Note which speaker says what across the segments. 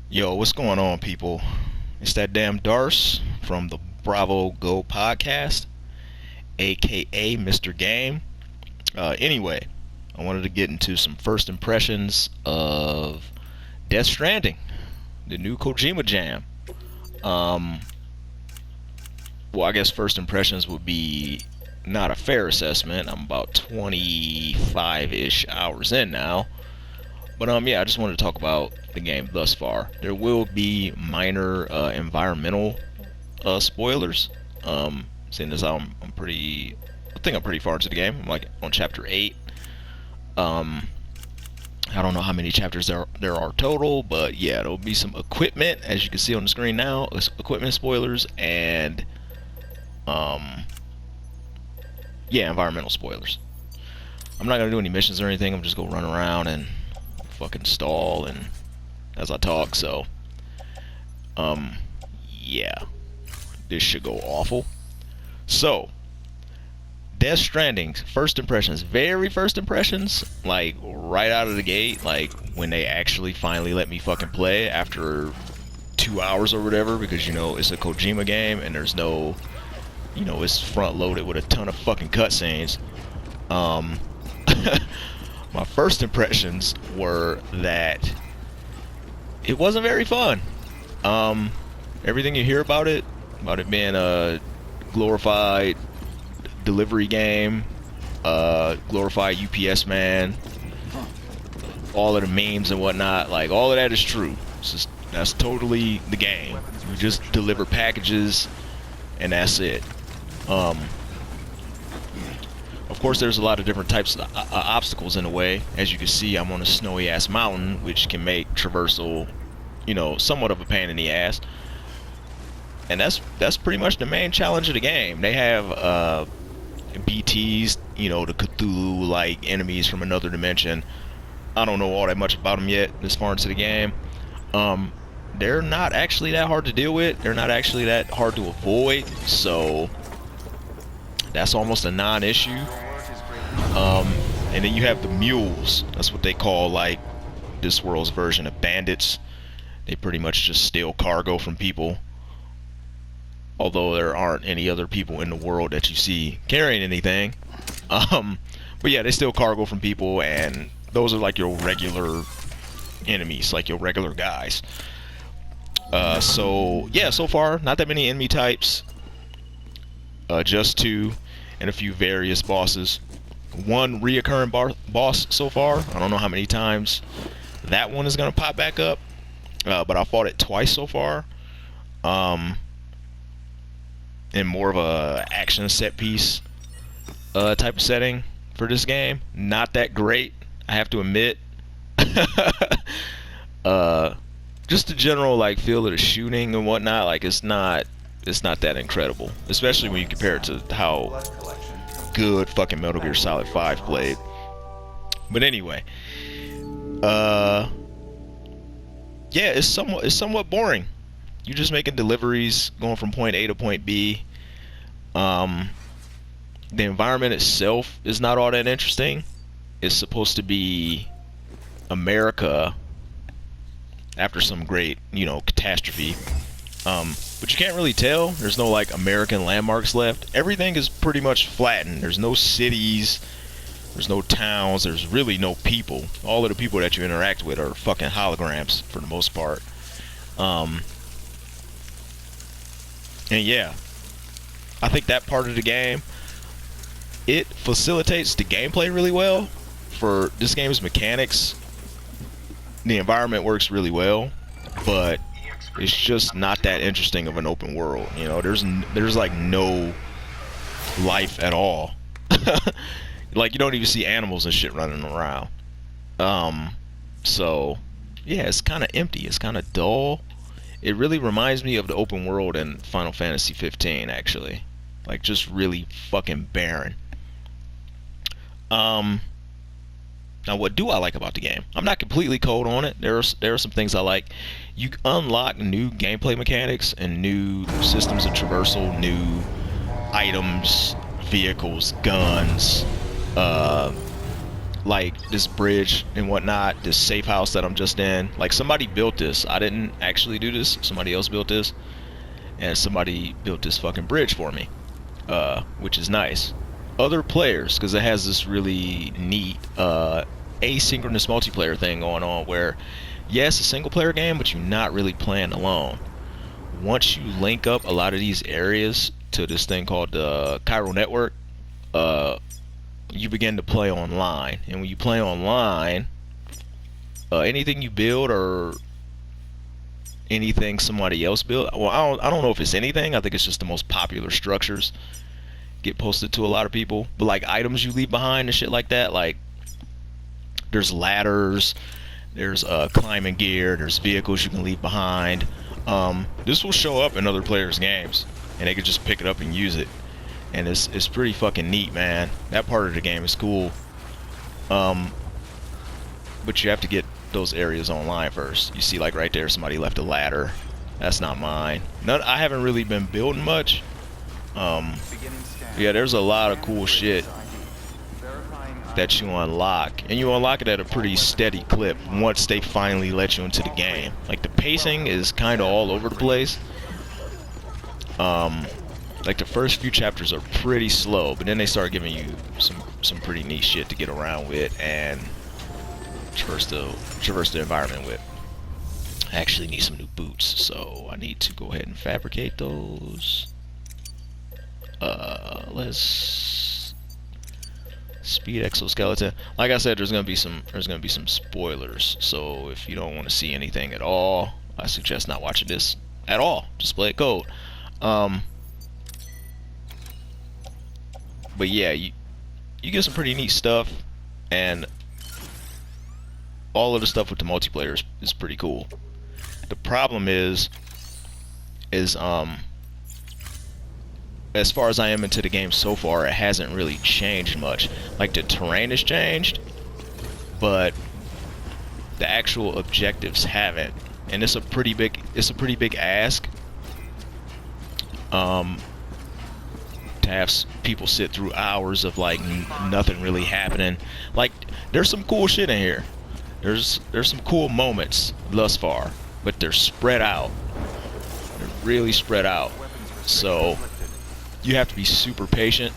Speaker 1: Yo, what's going on, people? It's that damn Darce from the Bravo Go podcast, aka Mr. Game. Anyway, I wanted to get into some first impressions of Death Stranding, the new Kojima jam. Um, well, I guess first impressions would be not a fair assessment. I'm about 25-ish hours in now. But yeah, I just wanted to talk about the game thus far. There will be minor environmental spoilers. Seeing as I'm pretty, I think I'm pretty far into the game. I'm like on chapter 8. I don't know how many chapters there are total, but yeah, there'll be some equipment, as you can see on the screen now, equipment spoilers, and yeah, environmental spoilers. I'm not gonna do any missions or anything. I'm just gonna run around and fucking stall and as I talk. So yeah, this should go awful. So Death Stranding first impressions, very first impressions, like right out of the gate, like when they actually finally let me fucking play after 2 hours or whatever, because it's a Kojima game and there's no, it's front loaded with a ton of fucking cutscenes. My first impressions were that it wasn't very fun. Everything you hear about it being a glorified delivery game, glorified UPS man, all of the memes and whatnot, like all of that is true. That's totally the game. You just deliver packages and that's it. Of course, there's a lot of different types of obstacles in the way. As you can see, I'm on a snowy ass mountain, which can make traversal, somewhat of a pain in the ass. And that's pretty much the main challenge of the game. They have BTs, the Cthulhu-like enemies from another dimension. I don't know all that much about them yet this far into the game. They're not actually that hard to deal with. They're not actually that hard to avoid. So that's almost a non-issue. And then you have the mules. That's what they call, like, this world's version of bandits. They pretty much just steal cargo from people. Although there aren't any other people in the world that you see carrying anything. But yeah, they steal cargo from people, and those are like your regular enemies, like your regular guys. So yeah, so far, not that many enemy types. Just two, and a few various bosses. One reoccurring boss so far. I don't know how many times that one is gonna pop back up, but I fought it twice so far. In more of a action set piece type of setting for this game. Not that great, I have to admit. Just the general like feel of the shooting and whatnot, like it's not that incredible, especially when you compare it to how good fucking Metal Gear Solid 5 played. But anyway, yeah, it's somewhat boring. You're just making deliveries, going from point A to point B. The environment itself is not all that interesting. It's supposed to be America after some great, catastrophe. But you can't really tell. There's no like American landmarks left. Everything is pretty much flattened. There's no cities. There's no towns. There's really no people. All of the people that you interact with are fucking holograms for the most part. And yeah, I think that part of the game, it facilitates the gameplay really well. For this game's mechanics, the environment works really well, but it's just not that interesting of an open world. There's like no life at all. Like you don't even see animals and shit running around. So yeah, it's kind of empty. It's kind of dull. It really reminds me of the open world in Final Fantasy 15, actually. Like just really fucking barren. Now, what do I like about the game? I'm not completely cold on it. There are some things I like. You unlock new gameplay mechanics and new systems of traversal, new items, vehicles, guns, like this bridge and whatnot, this safe house that I'm just in. Like somebody built this. I didn't actually do this. Somebody else built this, and somebody built this fucking bridge for me, which is nice. Other players, because it has this really neat asynchronous multiplayer thing going on where, yes, a single player game, but you're not really playing alone. Once you link up a lot of these areas to this thing called the chiral network, you begin to play online. And when you play online, anything you build or anything somebody else built, well, I don't know if it's anything. I think it's just the most popular structures get posted to a lot of people. But like items you leave behind and shit like that, like there's ladders, there's climbing gear, there's vehicles you can leave behind. This will show up in other players' games, and they can just pick it up and use it. And it's pretty fucking neat, man. That part of the game is cool. But you have to get those areas online first. You see, like right there, somebody left a ladder. That's not mine. I haven't really been building much. Yeah, there's a lot of cool shit that you unlock, and you unlock it at a pretty steady clip once they finally let you into the game. Like the pacing is kind of all over the place. Like the first few chapters are pretty slow, but then they start giving you some pretty neat shit to get around with and traverse the environment with. I actually need some new boots, so I need to go ahead and fabricate those. Let's speed exoskeleton. Like I said, there's gonna be some spoilers, so if you don't want to see anything at all, I suggest not watching this at all. Just play it cold. But yeah, you get some pretty neat stuff, and all of the stuff with the multiplayer is pretty cool. The problem is as far as I am into the game so far, it hasn't really changed much. Like the terrain has changed, but the actual objectives haven't, and it's a pretty big ask. To have people sit through hours of like nothing really happening. Like there's some cool shit in here. There's some cool moments thus far, but they're spread out. They're really spread out. So you have to be super patient,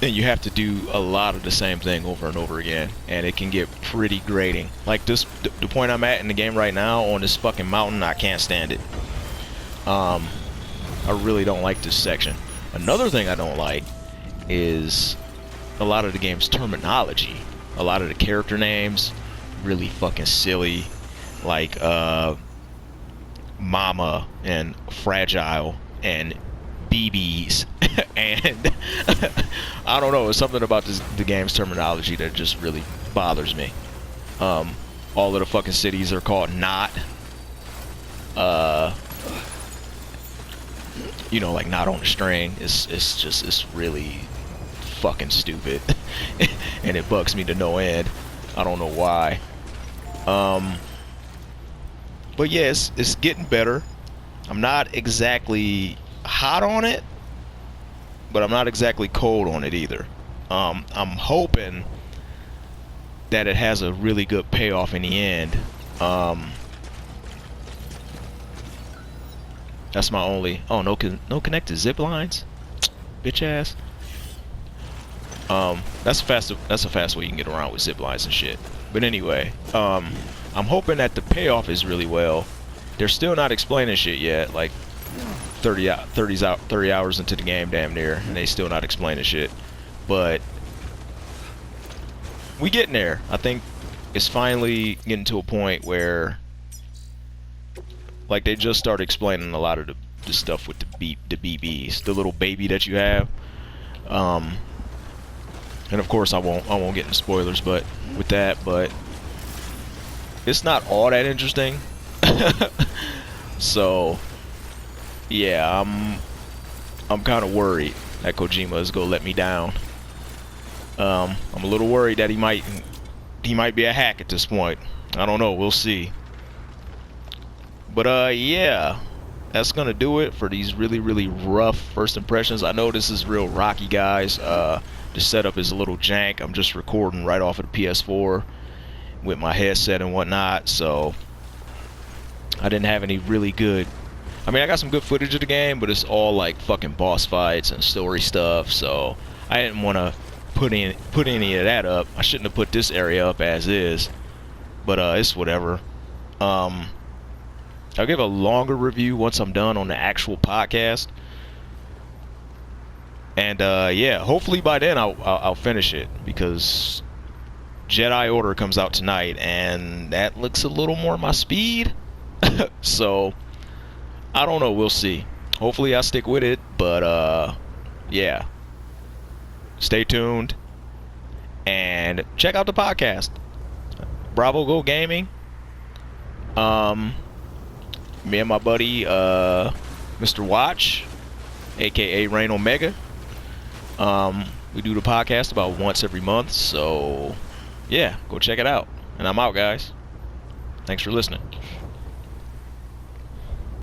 Speaker 1: and you have to do a lot of the same thing over and over again, and it can get pretty grating. Like this, the point I'm at in the game right now on this fucking mountain, I can't stand it. I really don't like this section. Another thing I don't like is a lot of the game's terminology. A lot of the character names, really fucking silly. Like, Mama and Fragile and BBs. And I don't know, it's something about the game's terminology that just really bothers me. All of the fucking cities are called Not. You know, like Not on a String. It's really fucking stupid. And it bugs me to no end. I don't know why. But yeah, it's getting better. I'm not exactly hot on it, but I'm not exactly cold on it either. I'm hoping that it has a really good payoff in the end. That's my only... Oh, no connected zip lines? Bitch ass. That's a fast way you can get around with zip lines and shit. But anyway, I'm hoping that the payoff is really well. They're still not explaining shit yet. Like 30 hours into the game, damn near, and they still not explaining shit. But we getting there. I think it's finally getting to a point where, like, they just started explaining a lot of the stuff with the BBs, the little baby that you have. And of course I won't get into spoilers, but with that, but it's not all that interesting. So yeah, I'm kind of worried that Kojima is gonna let me down. I'm a little worried that he might be a hack at this point. I don't know, we'll see. But yeah, that's gonna do it for these really rough first impressions. I know this is real rocky, guys. The setup is a little jank. I'm just recording right off of the PS4 with my headset and whatnot, so I didn't have any really good... I mean, I got some good footage of the game, but it's all like fucking boss fights and story stuff, so I didn't want to put any of that up. I shouldn't have put this area up as is, but it's whatever. I'll give a longer review once I'm done on the actual podcast, and yeah, hopefully by then I'll finish it, because Jedi Order comes out tonight, and that looks a little more my speed. So I don't know, we'll see. Hopefully I stick with it, but yeah, stay tuned and check out the podcast, Bravo Go Gaming. Me and my buddy Mr. Watch, aka Rain Omega, we do the podcast about once every month, so yeah, go check it out. And I'm out, guys. Thanks for listening.